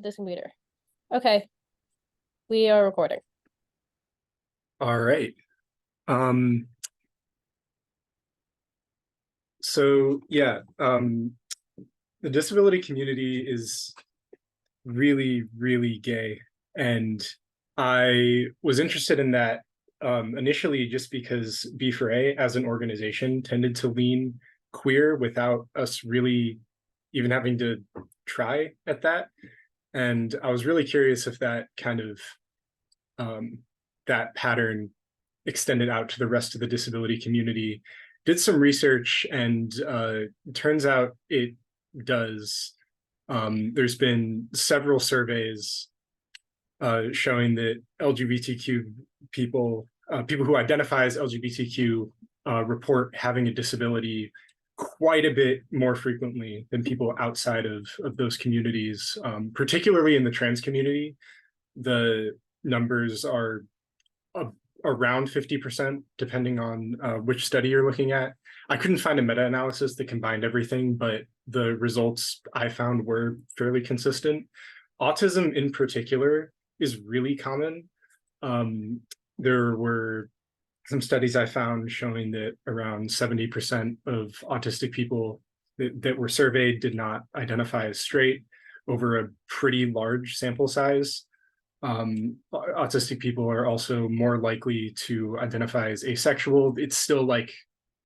this computer. Okay, we are recording. All right. So yeah, the disability community is really, really gay. And I was interested in that initially just because B4A as an organization tended to lean queer without us really even having to try at that. And I was really curious if that kind of that pattern extended out to the rest of the disability community. Did some research, and turns out it does. There's been several surveys showing that LGBTQ people, people who identify as LGBTQ, report having a disability quite a bit more frequently than people outside of those communities, particularly in the trans community. The numbers are around 50%, depending on which study you're looking at. I couldn't find a meta-analysis that combined everything, but the results I found were fairly consistent. Autism in particular is really common. There were some studies I found showing that around 70% of autistic people that were surveyed did not identify as straight over a pretty large sample size. Autistic people are also more likely to identify as asexual. It's still like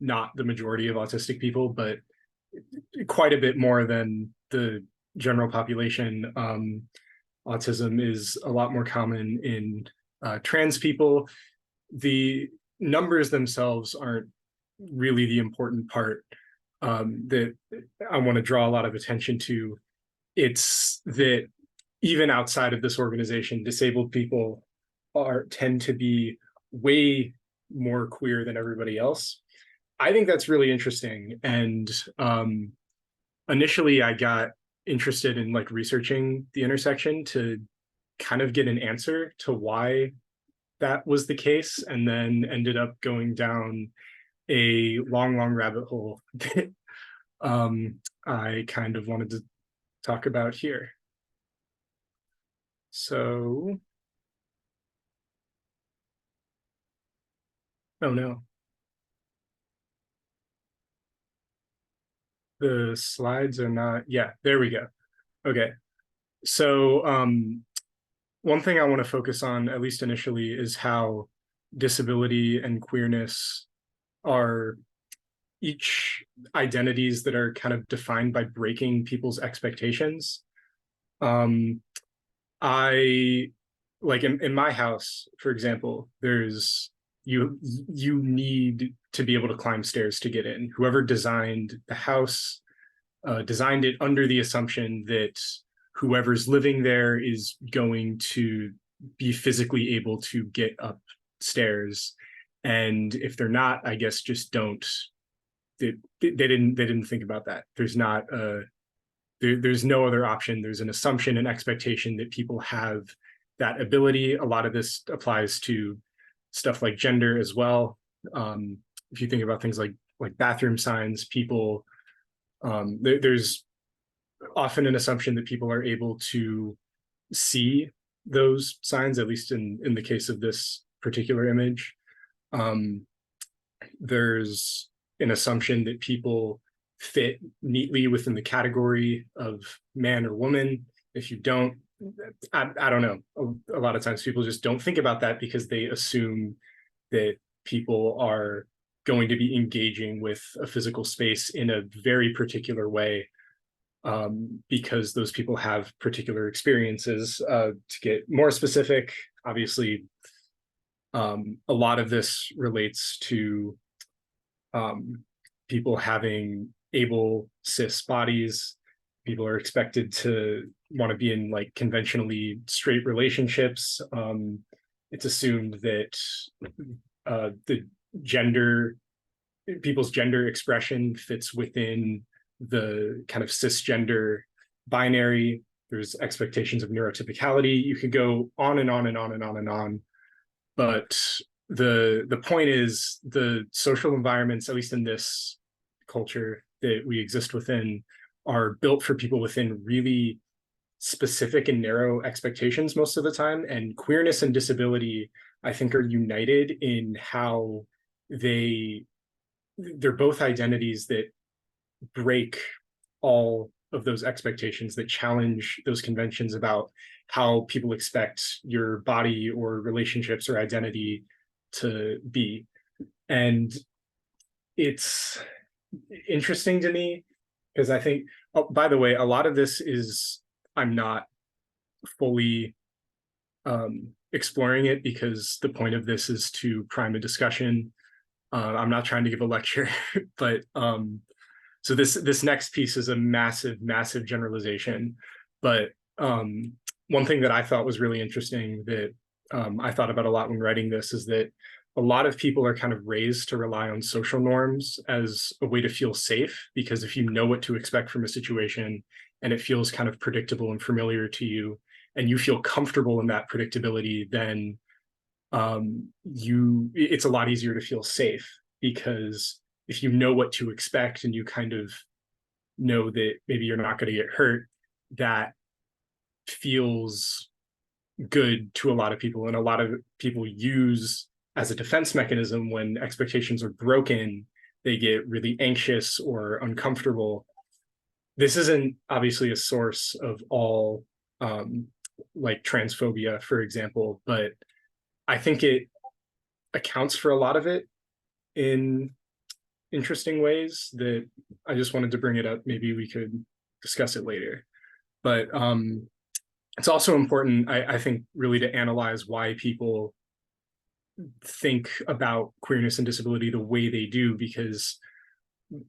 not the majority of autistic people, but quite a bit more than the general population. Autism is a lot more common in trans people. The numbers themselves aren't really the important part that I want to draw a lot of attention to. It's that even outside of this organization, disabled people tend to be way more queer than everybody else. I think that's really interesting. And initially I got interested in like researching the intersection to kind of get an answer to why that was the case, and then ended up going down a long rabbit hole that I kind of wanted to talk about here. So, oh no. The slides are not, yeah, there we go. Okay. So one thing I want to focus on, at least initially, is how disability and queerness are each identities that are kind of defined by breaking people's expectations. I like in my house, for example, there's you need to be able to climb stairs to get in. Whoever designed the house designed it under the assumption that whoever's living there is going to be physically able to get upstairs, and if they're not, I guess just don't. They didn't think about that. There's not there's no other option. There's an assumption, an expectation that people have that ability. A lot of this applies to stuff like gender as well. If you think about things like bathroom signs, people, there's often an assumption that people are able to see those signs, at least in the case of this particular image. There's an assumption that people fit neatly within the category of man or woman. If you don't, I don't know. A lot of times people just don't think about that because they assume that people are going to be engaging with a physical space in a very particular way, because those people have particular experiences. To get more specific, obviously, a lot of this relates to people having able cis bodies. People are expected to want to be in like conventionally straight relationships. It's assumed that the people's gender expression fits within the kind of cisgender binary. There's expectations of neurotypicality. You could go on and on and on and on and on. But the point is, the social environments, at least in this culture that we exist within, are built for people within really specific and narrow expectations most of the time. And queerness and disability, I think, are united in how they're both identities that break all of those expectations, that challenge those conventions about how people expect your body or relationships or identity to be. And it's interesting to me because I think, oh, by the way, a lot of this is, I'm not fully exploring it because the point of this is to prime a discussion. I'm not trying to give a lecture, but so this next piece is a massive generalization. But one thing that I thought was really interesting that I thought about a lot when writing this is that a lot of people are kind of raised to rely on social norms as a way to feel safe, because if you know what to expect from a situation and it feels kind of predictable and familiar to you, and you feel comfortable in that predictability, then it's a lot easier to feel safe, because if you know what to expect and you kind of know that maybe you're not going to get hurt, that feels good to a lot of people. And a lot of people use as a defense mechanism when expectations are broken, they get really anxious or uncomfortable. This isn't obviously a source of all like transphobia, for example, but I think it accounts for a lot of it in interesting ways that I just wanted to bring it up. Maybe we could discuss it later. But it's also important, I think, really to analyze why people think about queerness and disability the way they do, because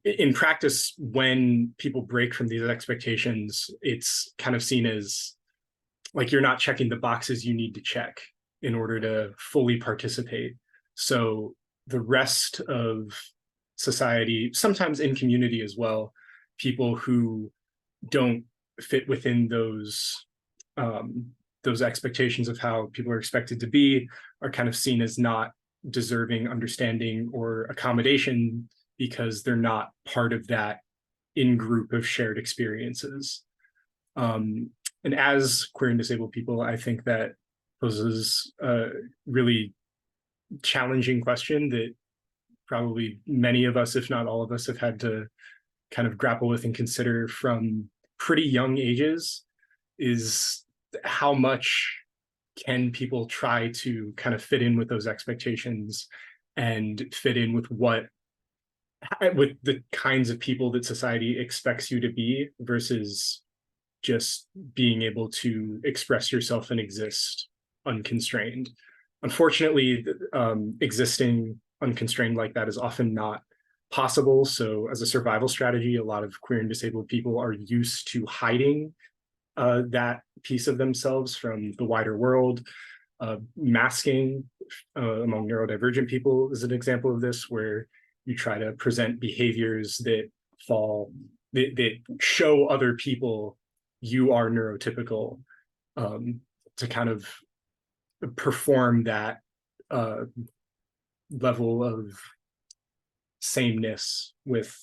in practice, when people break from these expectations, it's kind of seen as like you're not checking the boxes you need to check in order to fully participate. So the rest of society, sometimes in community as well, people who don't fit within those expectations of how people are expected to be are kind of seen as not deserving understanding or accommodation because they're not part of that in-group of shared experiences. And as queer and disabled people, I think that poses a really challenging question that probably many of us, if not all of us, have had to kind of grapple with and consider from pretty young ages, is how much can people try to kind of fit in with those expectations and fit in with the kinds of people that society expects you to be, versus just being able to express yourself and exist unconstrained. Unfortunately, existing unconstrained like that is often not possible. So as a survival strategy, a lot of queer and disabled people are used to hiding that piece of themselves from the wider world. Masking among neurodivergent people is an example of this, where you try to present behaviors that show other people you are neurotypical, to kind of perform that level of sameness with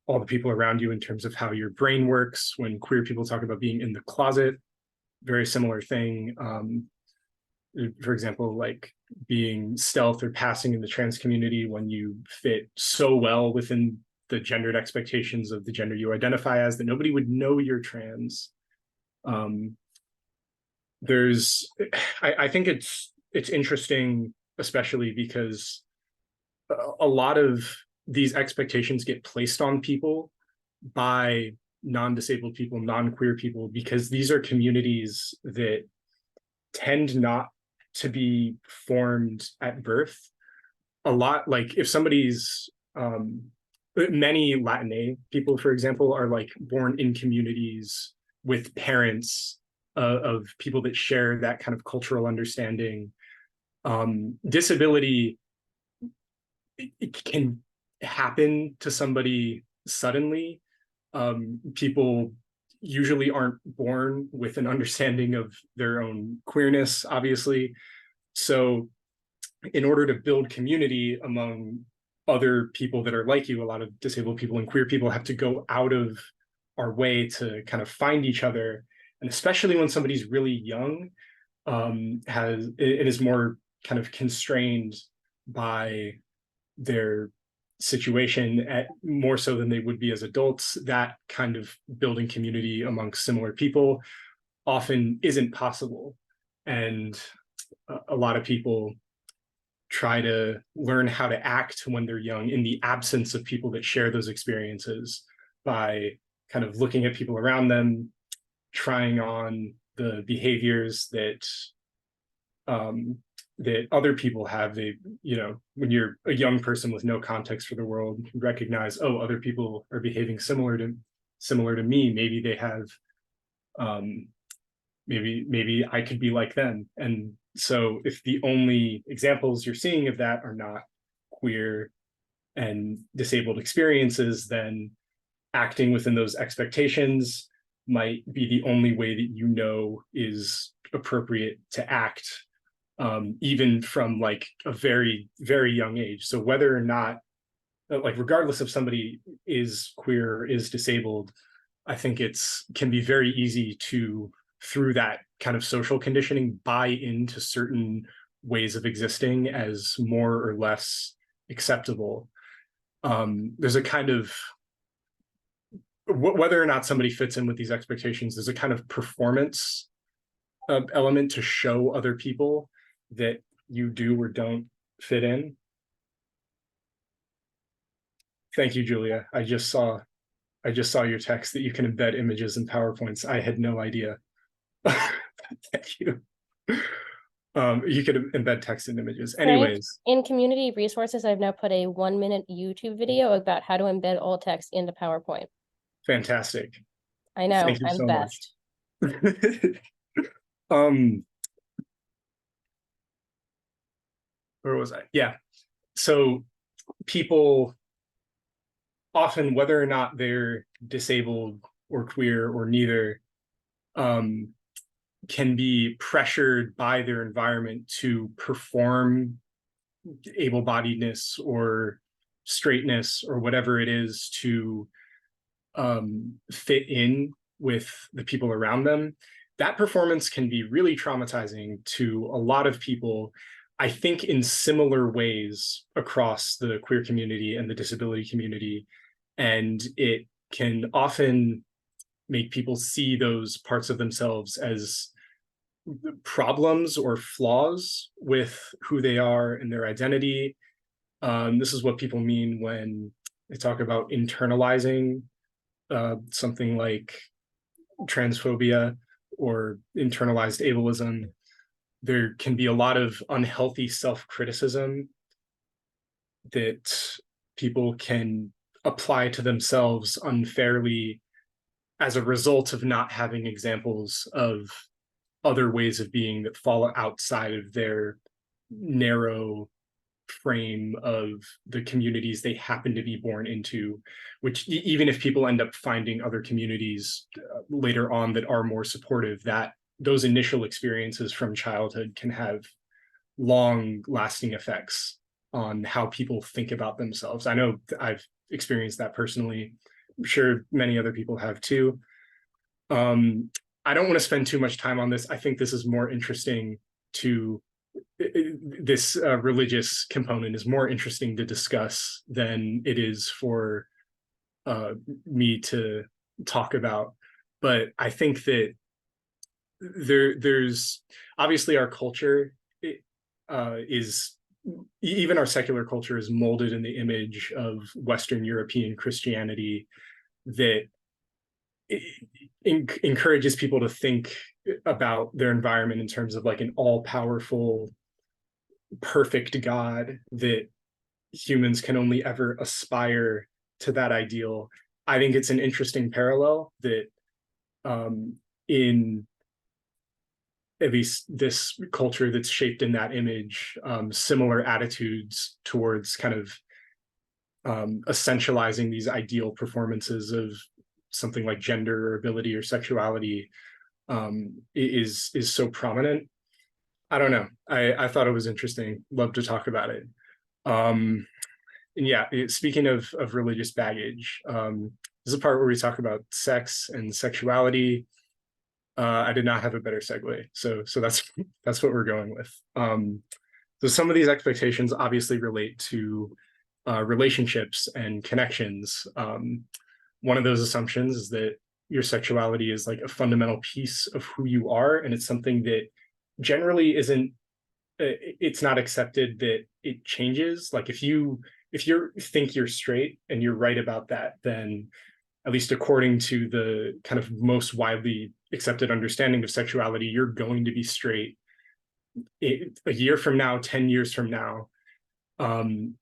all the people around you in terms of how your brain works. When queer people talk about being in the closet, very similar thing. For example, like being stealth or passing in the trans community, when you fit so well within the gendered expectations of the gender you identify as that nobody would know you're trans. I think it's interesting, especially because a lot of these expectations get placed on people by non-disabled people, non-queer people, because these are communities that tend not to be formed at birth. A lot, like if somebody's many Latina people, for example, are like born in communities with parents of people that share that kind of cultural understanding. Disability, it can happen to somebody suddenly. People usually aren't born with an understanding of their own queerness, obviously. So in order to build community among other people that are like you, a lot of disabled people and queer people have to go out of our way to kind of find each other. and especially when somebody's really young, it is more kind of constrained by their situation more so than they would be as adults. That kind of building community amongst similar people often isn't possible. And a lot of people try to learn how to act when they're young in the absence of people that share those experiences by kind of looking at people around them, trying on the behaviors that that other people have. They, when you're a young person with no context for the world, you recognize, oh, other people are behaving similar to me. Maybe they have, maybe I could be like them. And so if the only examples you're seeing of that are not queer and disabled experiences, then acting within those expectations might be the only way that is appropriate to act, even from like a very, very young age. So whether or not, like, regardless if somebody is queer or is disabled, I think can be very easy to, through that kind of social conditioning, buy into certain ways of existing as more or less acceptable. There's a kind of, whether or not somebody fits in with these expectations, there's a kind of performance element to show other people that you do or don't fit in. Thank you, Julia. I just saw your text that you can embed images in PowerPoints. I had no idea. Thank you. You could embed text in images. Anyways. Frank, in community resources, I've now put a 1-minute YouTube video about how to embed alt text into PowerPoint. Fantastic. I know, Thank you I'm so the best. Where was I? Yeah. So people often, whether or not they're disabled or queer or neither, can be pressured by their environment to perform able-bodiedness or straightness or whatever it is to fit in with the people around them. That performance can be really traumatizing to a lot of people, I think, in similar ways across the queer community and the disability community. And it can often make people see those parts of themselves as problems or flaws with who they are and their identity. This is what people mean when they talk about internalizing something like transphobia or internalized ableism. There can be a lot of unhealthy self-criticism that people can apply to themselves unfairly as a result of not having examples of other ways of being that fall outside of their narrow frame of the communities they happen to be born into, which even if people end up finding other communities later on that are more supportive, that those initial experiences from childhood can have long lasting effects on how people think about themselves. I know I've experienced that personally. I'm sure many other people have too. I don't want to spend too much time on this. I think this is more interesting to this religious component is more interesting to discuss than it is for me to talk about. But I think that there's obviously our culture is, even our secular culture is molded in the image of Western European Christianity that encourages people to think about their environment in terms of like an all-powerful, perfect God, that humans can only ever aspire to that ideal. I think it's an interesting parallel that in at least this culture that's shaped in that image, similar attitudes towards kind of essentializing these ideal performances of something like gender or ability or sexuality is so prominent. I don't know. I thought it was interesting. Love to talk about it. And yeah, speaking of religious baggage, this is a part where we talk about sex and sexuality. I did not have a better segue, so that's what we're going with. So some of these expectations obviously relate to relationships and connections. One of those assumptions is that your sexuality is like a fundamental piece of who you are, and it's something that generally isn't. It's not accepted that it changes. Like if you think you're straight and you're right about that, then at least according to the kind of most widely accepted understanding of sexuality, you're going to be straight a year from now, 10 years from now.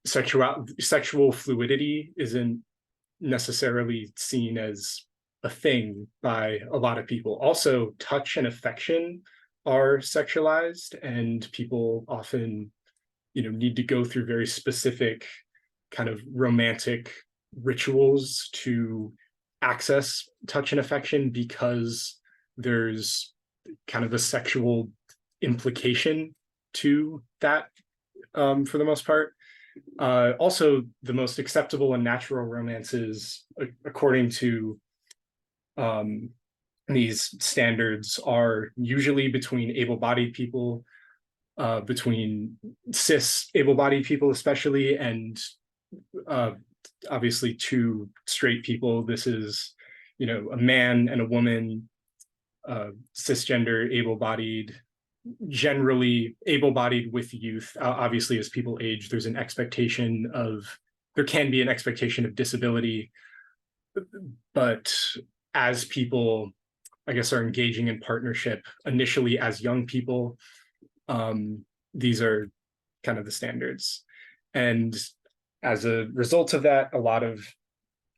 Sexual fluidity isn't necessarily seen as a thing by a lot of people. Also, touch and affection are sexualized, and people often, need to go through very specific kind of romantic rituals to access touch and affection because there's kind of a sexual implication to that, for the most part. Also, the most acceptable and natural romances, according to these standards, are usually between able-bodied people, between cis able-bodied people especially, and obviously two straight people. This is, a man and a woman, cisgender, able-bodied, generally able-bodied with youth. Obviously, as people age, there can be an expectation of disability, but as people, I guess, are engaging in partnership initially as young people, these are kind of the standards. And as a result of that, a lot of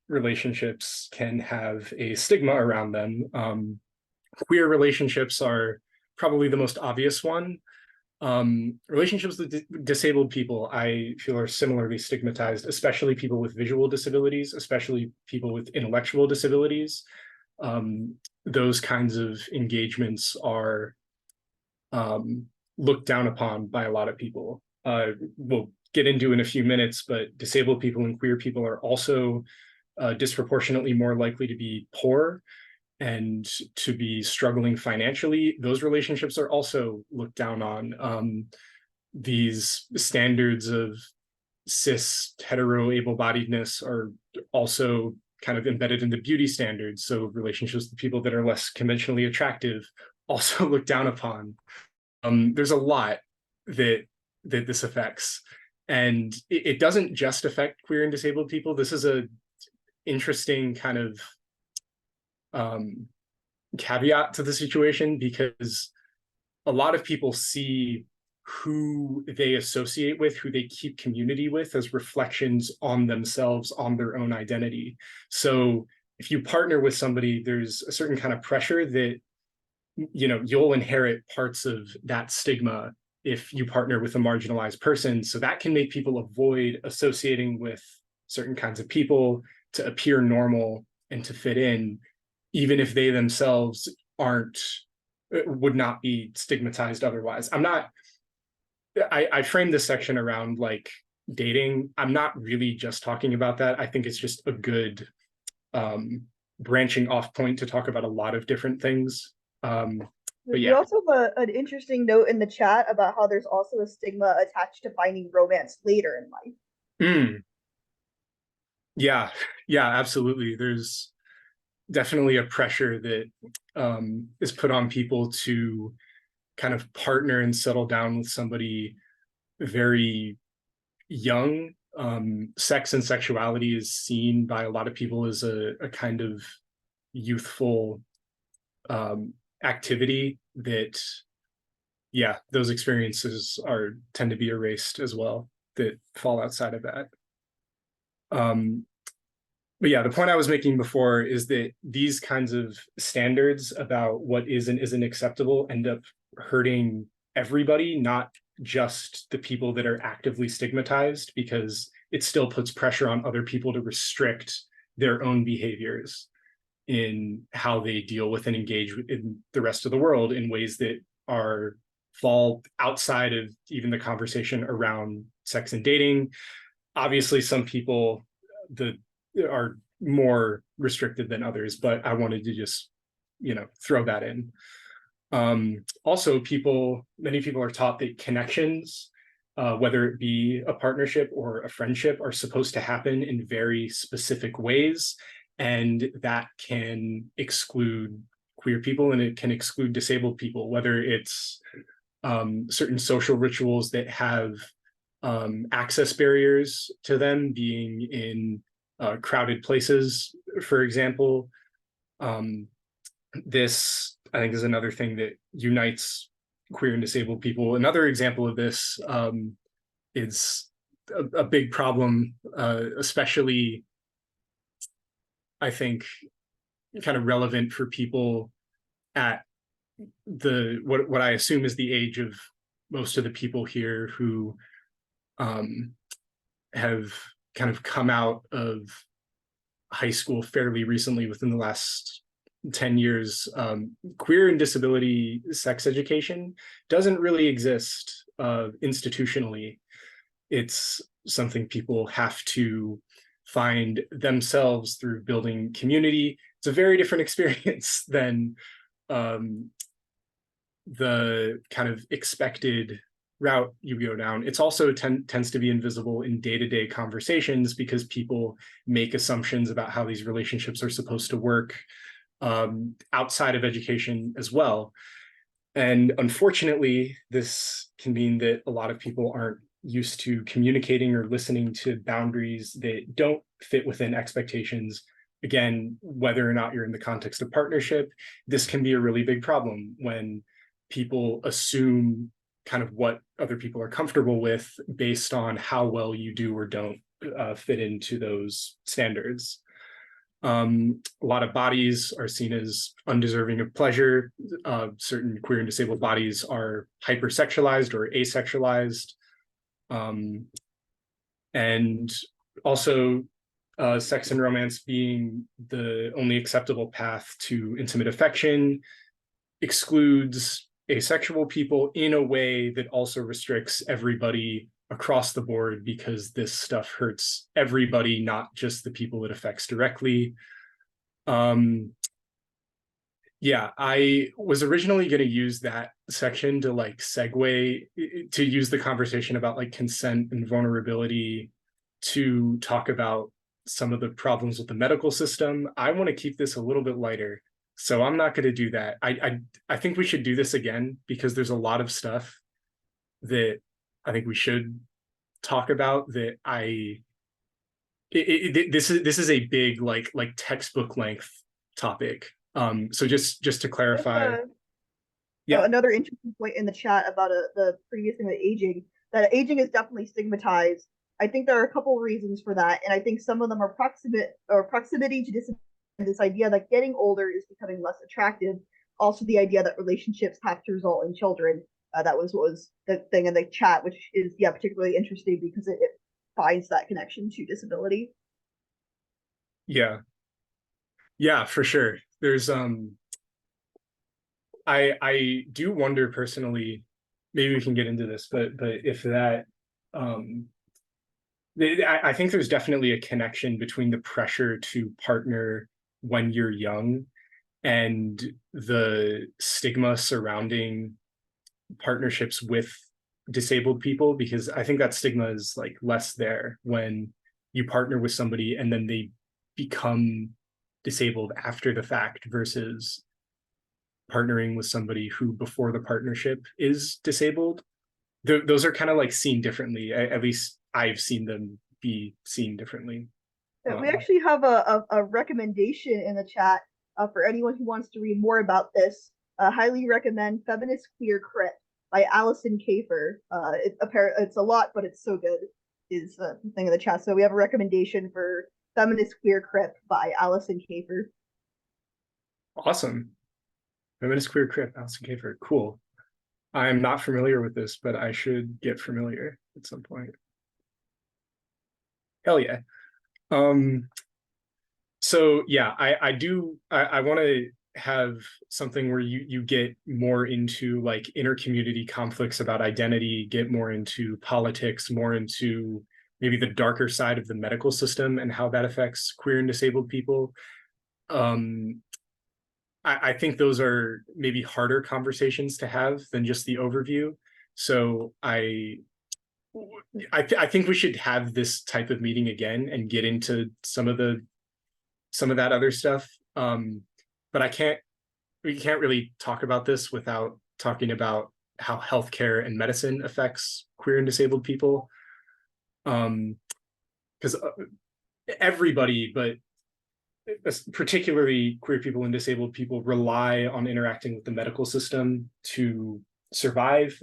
relationships can have a stigma around them. Queer relationships are probably the most obvious one. Relationships with disabled people, I feel, are similarly stigmatized, especially people with visual disabilities, especially people with intellectual disabilities. Those kinds of engagements are looked down upon by a lot of people. We'll get into in a few minutes, but disabled people and queer people are also disproportionately more likely to be poor and to be struggling financially. Those relationships are also looked down on. These standards of cis hetero able-bodiedness are also kind of embedded in the beauty standards. So relationships with people that are less conventionally attractive also looked down upon. There's a lot that this affects, and it doesn't just affect queer and disabled people. This is a interesting kind of caveat to the situation, because a lot of people see who they associate with, who they keep community with, as reflections on themselves, on their own identity. So if you partner with somebody, there's a certain kind of pressure that, you'll inherit parts of that stigma if you partner with a marginalized person. So that can make people avoid associating with certain kinds of people to appear normal and to fit in, even if they themselves would not be stigmatized otherwise. I framed this section around like dating. I'm not really just talking about that. I think it's just a good branching off point to talk about a lot of different things. But You yeah. also have an interesting note in the chat about how there's also a stigma attached to finding romance later in life. Yeah, absolutely. There's definitely a pressure that is put on people to kind of partner and settle down with somebody very young. Sex and sexuality is seen by a lot of people as a kind of youthful activity that, those experiences tend to be erased as well, that fall outside of that. But yeah, the point I was making before is that these kinds of standards about what is and isn't acceptable end up hurting everybody, not just the people that are actively stigmatized, because it still puts pressure on other people to restrict their own behaviors in how they deal with and engage in the rest of the world in ways that fall outside of even the conversation around sex and dating. Obviously, some people are more restricted than others, but I wanted to just throw that in. Also, many people are taught that connections, whether it be a partnership or a friendship, are supposed to happen in very specific ways, and that can exclude queer people and it can exclude disabled people, whether it's certain social rituals that have access barriers to them, being in crowded places, for example. This, I think, is another thing that unites queer and disabled people. Another example of this is a big problem, especially, I think, kind of relevant for people at what I assume is the age of most of the people here who have kind of come out of high school fairly recently, within the last 10 years. Queer and disability sex education doesn't really exist institutionally. It's something people have to find themselves through building community. It's a very different experience than the kind of expected route you go down. It's also tends to be invisible in day-to-day conversations because people make assumptions about how these relationships are supposed to work outside of education as well. And unfortunately, this can mean that a lot of people aren't used to communicating or listening to boundaries that don't fit within expectations. Again, whether or not you're in the context of partnership, this can be a really big problem when people assume kind of what other people are comfortable with based on how well you do or don't fit into those standards. A lot of bodies are seen as undeserving of pleasure. Certain queer and disabled bodies are hypersexualized or asexualized. And also sex and romance being the only acceptable path to intimate affection excludes asexual people in a way that also restricts everybody across the board, because this stuff hurts everybody, not just the people it affects directly. Yeah, I was originally going to use that section to like segue to use the conversation about like consent and vulnerability to talk about some of the problems with the medical system. I want to keep this a little bit lighter, so I'm not going to do that. I think we should do this again because there's a lot of stuff that I think we should talk about that this is a big like textbook length topic. So just to clarify, yeah, another interesting point in the chat about the previous thing with aging, that aging is definitely stigmatized. I think there are a couple reasons for that, and I think some of them are proximity to this idea that getting older is becoming less attractive. Also, the idea that relationships have to result in children. That was what was the thing in the chat, which is particularly interesting because it finds that connection to disability. Yeah, for sure. There's I do wonder personally, maybe we can get into this, but if that I think there's definitely a connection between the pressure to partner when you're young and the stigma surrounding partnerships with disabled people, because I think that stigma is like less there when you partner with somebody and then they become disabled after the fact versus partnering with somebody who before the partnership is disabled. Those are kind of like seen differently. At least I've seen them be seen differently. We actually have a recommendation in the chat for anyone who wants to read more about this. Highly recommend Feminist Queer Crit by Allison Kafer. It's a lot, but it's so good, is the thing in the chat. So we have a recommendation for Feminist Queer Crit by Allison Kafer. Awesome. Feminist Queer Crit, Allison Kafer. Cool. I'm not familiar with this, but I should get familiar at some point. Hell yeah. So yeah, I want to have something where you get more into like inter-community conflicts about identity, get more into politics, more into maybe the darker side of the medical system and how that affects queer and disabled people. I think those are maybe harder conversations to have than just the overview. So I think we should have this type of meeting again and get into some of that other stuff. But we can't really talk about this without talking about how healthcare and medicine affects queer and disabled people. Because everybody, but particularly queer people and disabled people, rely on interacting with the medical system to survive.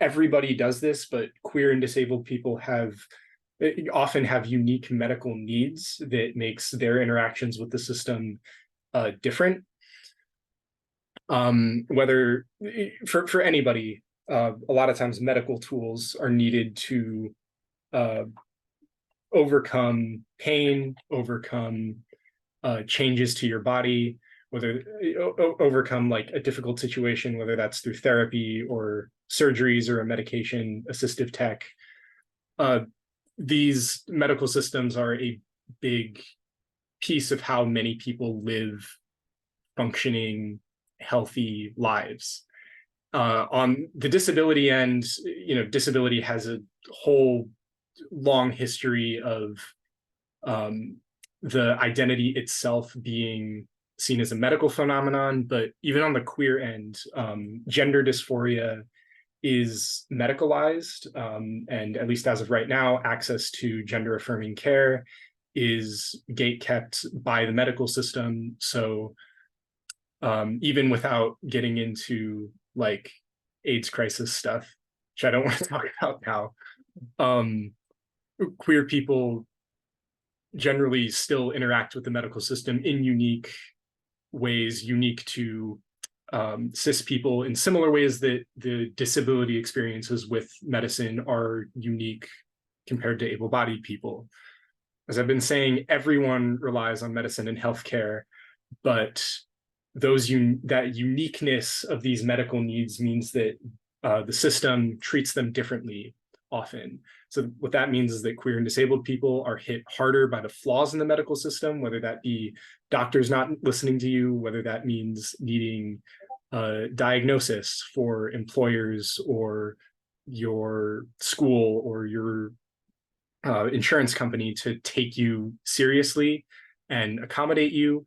Everybody does this, but queer and disabled people often have unique medical needs that makes their interactions with the system different. Whether for anybody, a lot of times medical tools are needed to overcome pain, overcome changes to your body, whether overcome like a difficult situation, whether that's through therapy or surgeries or a medication assistive tech. These medical systems are a big piece of how many people live functioning, healthy lives. On the disability end, disability has a whole long history of the identity itself being seen as a medical phenomenon, but even on the queer end, gender dysphoria is medicalized, and at least as of right now, access to gender affirming care is gate-kept by the medical system. So even without getting into like AIDS crisis stuff, which I don't want to talk about now, queer people generally still interact with the medical system in unique ways, unique to cis people, in similar ways that the disability experiences with medicine are unique compared to able-bodied people. As I've been saying, everyone relies on medicine and healthcare, but that uniqueness of these medical needs means that the system treats them differently often. So what that means is that queer and disabled people are hit harder by the flaws in the medical system, whether that be doctors not listening to you, whether that means needing diagnosis for employers or your school or your insurance company to take you seriously and accommodate you.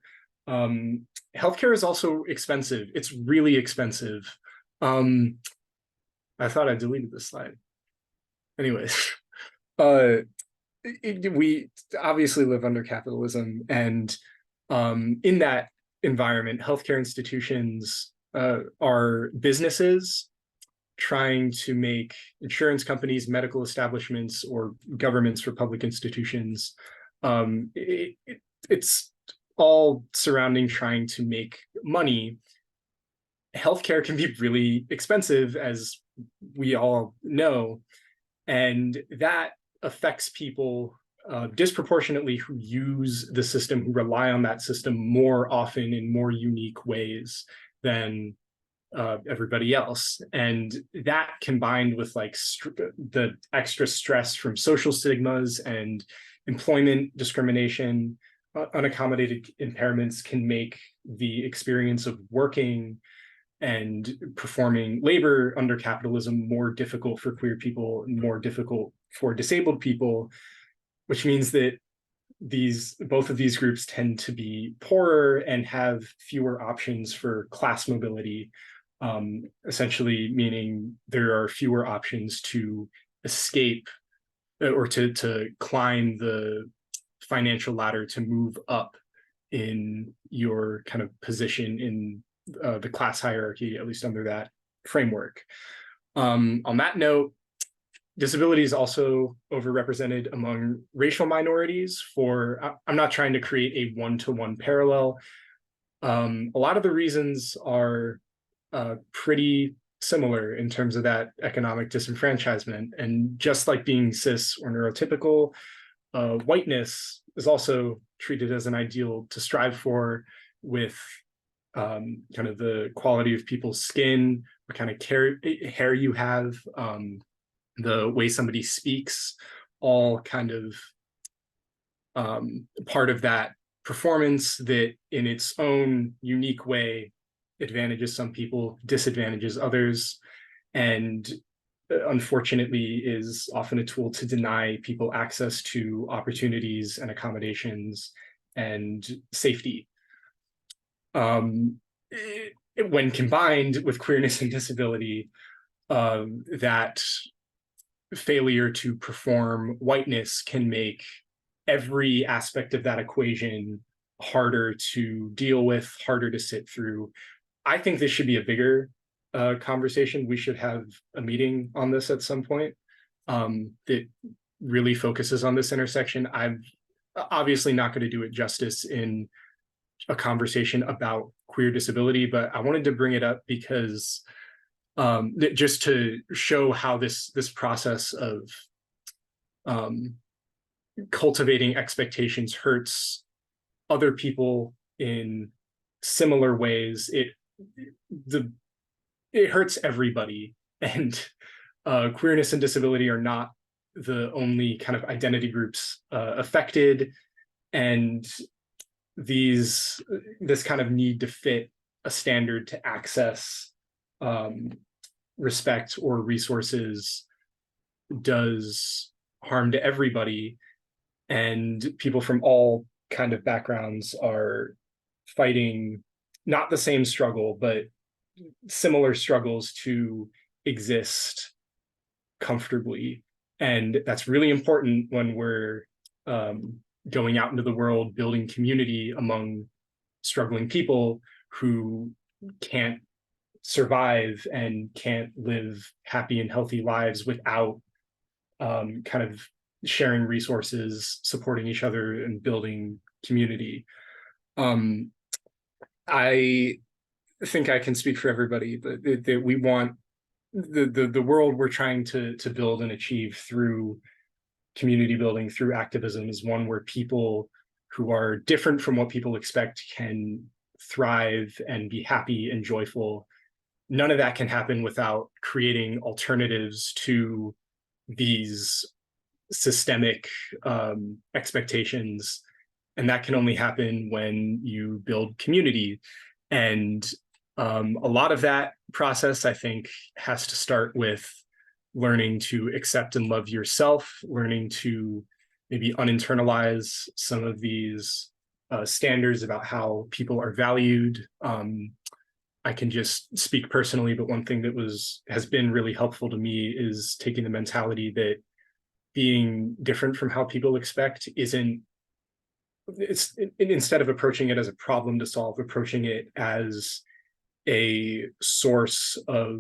Healthcare is also expensive. It's really expensive. I thought I deleted this slide. Anyways, we obviously live under capitalism, and in that environment, healthcare institutions are businesses trying to make insurance companies, medical establishments, or governments for public institutions. It's all surrounding trying to make money. Healthcare can be really expensive, as we all know, and that affects people disproportionately who use the system, who rely on that system more often in more unique ways than everybody else. And that, combined with like the extra stress from social stigmas and employment discrimination, unaccommodated impairments, can make the experience of working and performing labor under capitalism more difficult for queer people, more difficult for disabled people, which means that both of these groups tend to be poorer and have fewer options for class mobility, essentially meaning there are fewer options to escape or to climb the financial ladder, to move up in your kind of position in the class hierarchy, at least under that framework. On that note, disability is also overrepresented among racial minorities. I'm not trying to create a one-to-one parallel. A lot of the reasons are pretty similar in terms of that economic disenfranchisement. And just like being cis or neurotypical, whiteness is also treated as an ideal to strive for, with kind of the quality of people's skin, what kind of hair you have, the way somebody speaks, all kind of part of that performance that in its own unique way advantages some people, disadvantages others, and unfortunately is often a tool to deny people access to opportunities and accommodations and safety. When combined with queerness and disability, that failure to perform whiteness can make every aspect of that equation harder to deal with, harder to sit through. I think this should be a bigger conversation. We should have a meeting on this at some point that really focuses on this intersection. I'm obviously not going to do it justice in a conversation about queer disability, but I wanted to bring it up because just to show how this process of cultivating expectations hurts other people in similar ways. It hurts everybody, and queerness and disability are not the only kind of identity groups affected, and this kind of need to fit a standard to access respect or resources does harm to everybody, and people from all kind of backgrounds are fighting not the same struggle, but similar struggles to exist comfortably. And that's really important when we're going out into the world, building community among struggling people who can't survive and can't live happy and healthy lives without kind of sharing resources, supporting each other, and building community. I think I can speak for everybody that we want the world we're trying to build and achieve through community building, through activism, is one where people who are different from what people expect can thrive and be happy and joyful. None of that can happen without creating alternatives to these systemic expectations. And that can only happen when you build community. And a lot of that process, I think, has to start with learning to accept and love yourself, learning to maybe uninternalize some of these standards about how people are valued. I can just speak personally, but one thing that has been really helpful to me is taking the mentality that being different from how people expect instead of approaching it as a problem to solve, approaching it as a source of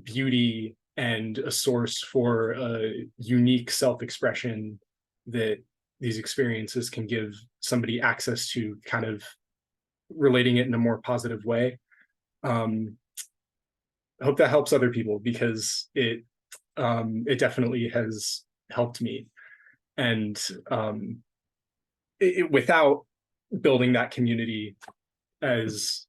beauty and a source for a unique self-expression that these experiences can give somebody access to, kind of relating it in a more positive way. I hope that helps other people, because it definitely has helped me. And without building that community, as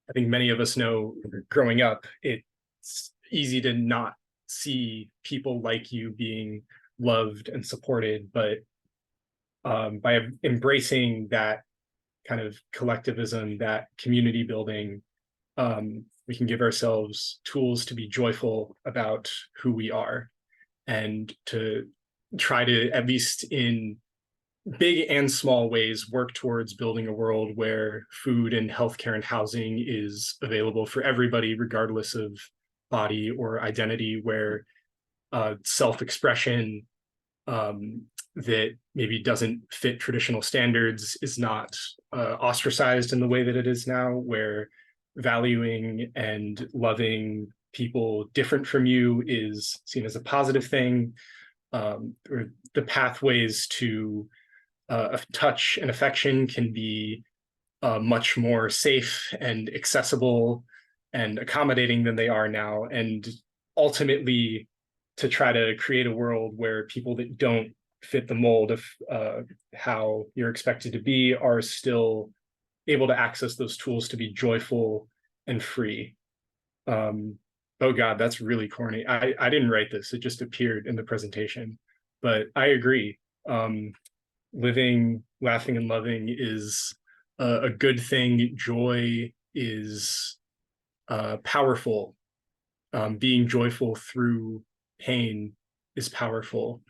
I think many of us know growing up, it's easy to not see people like you being loved and supported. But by embracing that kind of collectivism, that community building, we can give ourselves tools to be joyful about who we are, and to try to, at least in big and small ways, work towards building a world where food and healthcare and housing is available for everybody, regardless of body or identity, where self-expression that maybe doesn't fit traditional standards is not ostracized in the way that it is now, where valuing and loving people different from you is seen as a positive thing, or the pathways to touch and affection can be much more safe and accessible and accommodating than they are now. And ultimately, to try to create a world where people that don't fit the mold of how you're expected to be are still able to access those tools to be joyful and free. Oh God, that's really corny. I didn't write this, it just appeared in the presentation, but I agree. living, laughing, and loving is a good thing. Joy is powerful. Being joyful through pain is powerful.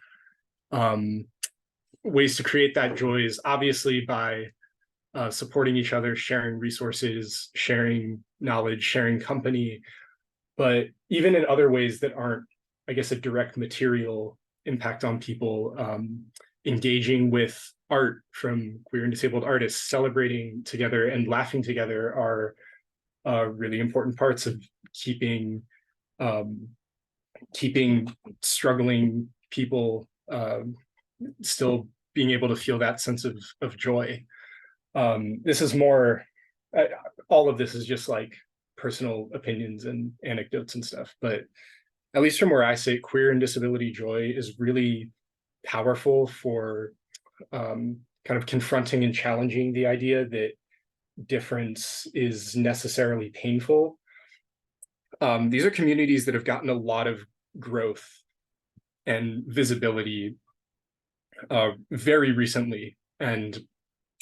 Ways to create that joy is obviously by supporting each other, sharing resources, sharing knowledge, sharing company, but even in other ways that aren't, I guess, a direct material impact on people, engaging with art from queer and disabled artists, celebrating together and laughing together are really important parts of keeping struggling people still being able to feel that sense of joy. This is more, all of this is just like personal opinions and anecdotes and stuff, but at least from where I sit, queer and disability joy is really powerful for kind of confronting and challenging the idea that difference is necessarily painful. These are communities that have gotten a lot of growth and visibility very recently, and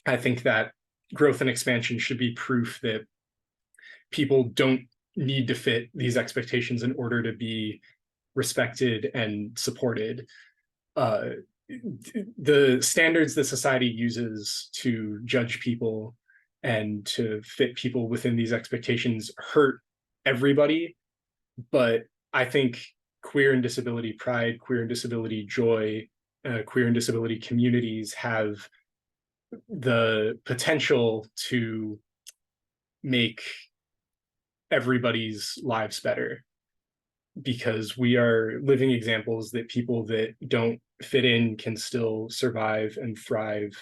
I think that growth and expansion should be proof that people don't need to fit these expectations in order to be respected and supported. The standards that society uses to judge people and to fit people within these expectations hurt everybody, but I think queer and disability pride, queer and disability joy, queer and disability communities have the potential to make everybody's lives better, because we are living examples that people that don't fit in can still survive and thrive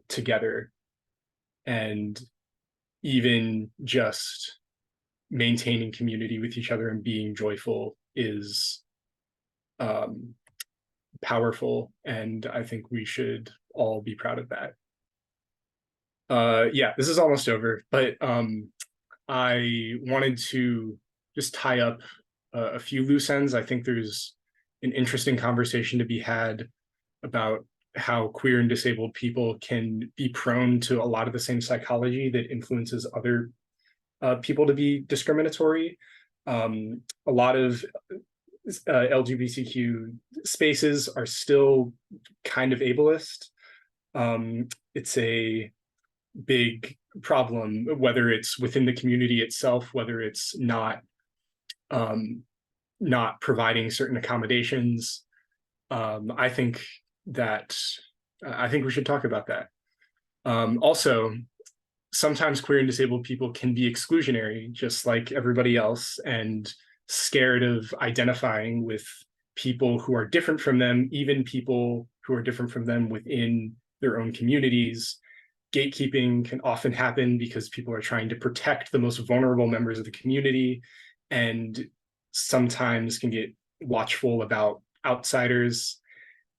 together. And even just maintaining community with each other and being joyful is powerful, and I think we should all be proud of that. Yeah, this is almost over, but I wanted to just tie up a few loose ends. I think there's an interesting conversation to be had about how queer and disabled people can be prone to a lot of the same psychology that influences other people to be discriminatory. A lot of LGBTQ spaces are still kind of ableist. It's a big problem, whether it's within the community itself, whether it's not providing certain accommodations. I think we should talk about that. Also, sometimes queer and disabled people can be exclusionary, just like everybody else, and scared of identifying with people who are different from them, even people who are different from them within their own communities. Gatekeeping can often happen because people are trying to protect the most vulnerable members of the community, and sometimes can get watchful about outsiders.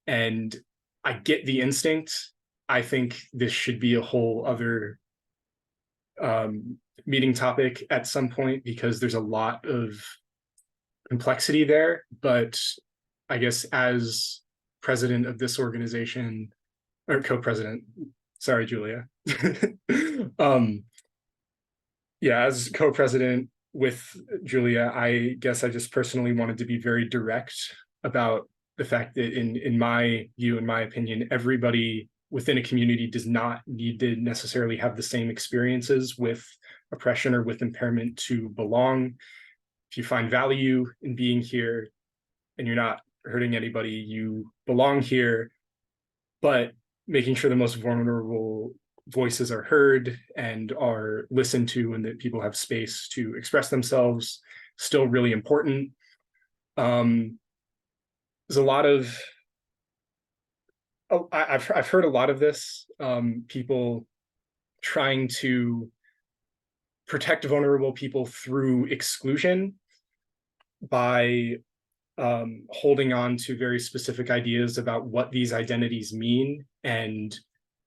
And I get the instinct. I think this should be a whole other meeting topic at some point, because there's a lot of complexity there. But I guess as president of this organization, or co-president, sorry, Julia. Yeah, as co-president with Julia, I guess I just personally wanted to be very direct about the fact that in my view, in my opinion, everybody within a community does not need to necessarily have the same experiences with oppression or with impairment to belong. If you find value in being here and you're not hurting anybody, you belong here. But making sure the most vulnerable voices are heard and are listened to, and that people have space to express themselves, still really important. There's a lot of, I've heard a lot of this, people trying to protect vulnerable people through exclusion by holding on to very specific ideas about what these identities mean and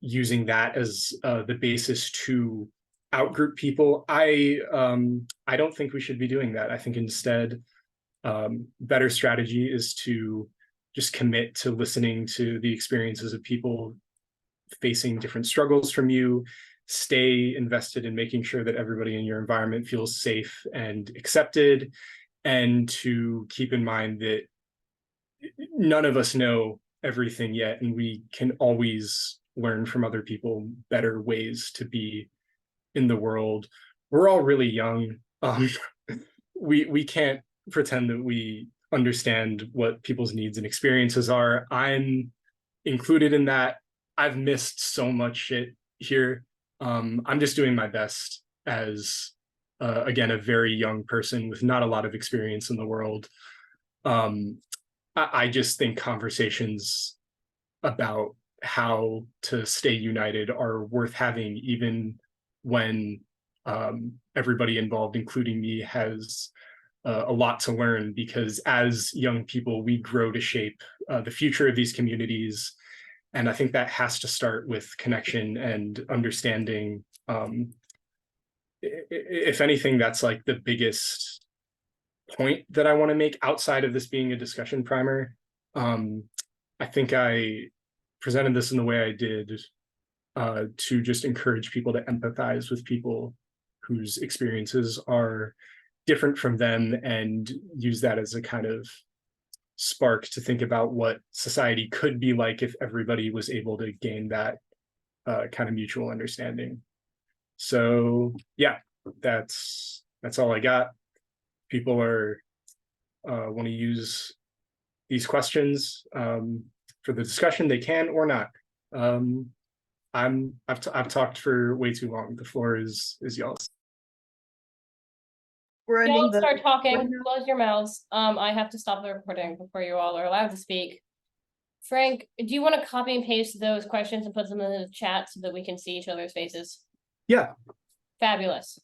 using that as the basis to outgroup people. I don't think we should be doing that. I think instead, better strategy is to just commit to listening to the experiences of people facing different struggles from you. Stay invested in making sure that everybody in your environment feels safe and accepted, and to keep in mind that none of us know everything yet, and we can always learn from other people better ways to be in the world. We're all really young. We can't pretend that we understand what people's needs and experiences are. I'm included in that. I've missed so much shit here. I'm just doing my best as again, a very young person with not a lot of experience in the world. I just think conversations about how to stay united are worth having, even when everybody involved, including me, has a lot to learn, because as young people, we grow to shape the future of these communities. And I think that has to start with connection and understanding. If anything, that's like the biggest point that I want to make outside of this being a discussion primer. I think I presented this in the way I did to just encourage people to empathize with people whose experiences are different from them, and use that as a kind of spark to think about what society could be like if everybody was able to gain that kind of mutual understanding. So yeah, that's all I got. People are want to use these questions for the discussion, they can or not. I've talked for way too long. The floor is y'all's. We're ending Don't the start talking, right now. close your mouths. I have to stop the recording before you all are allowed to speak. Frank, do you want to copy and paste those questions and put them in the chat so that we can see each other's faces? Yeah. Fabulous.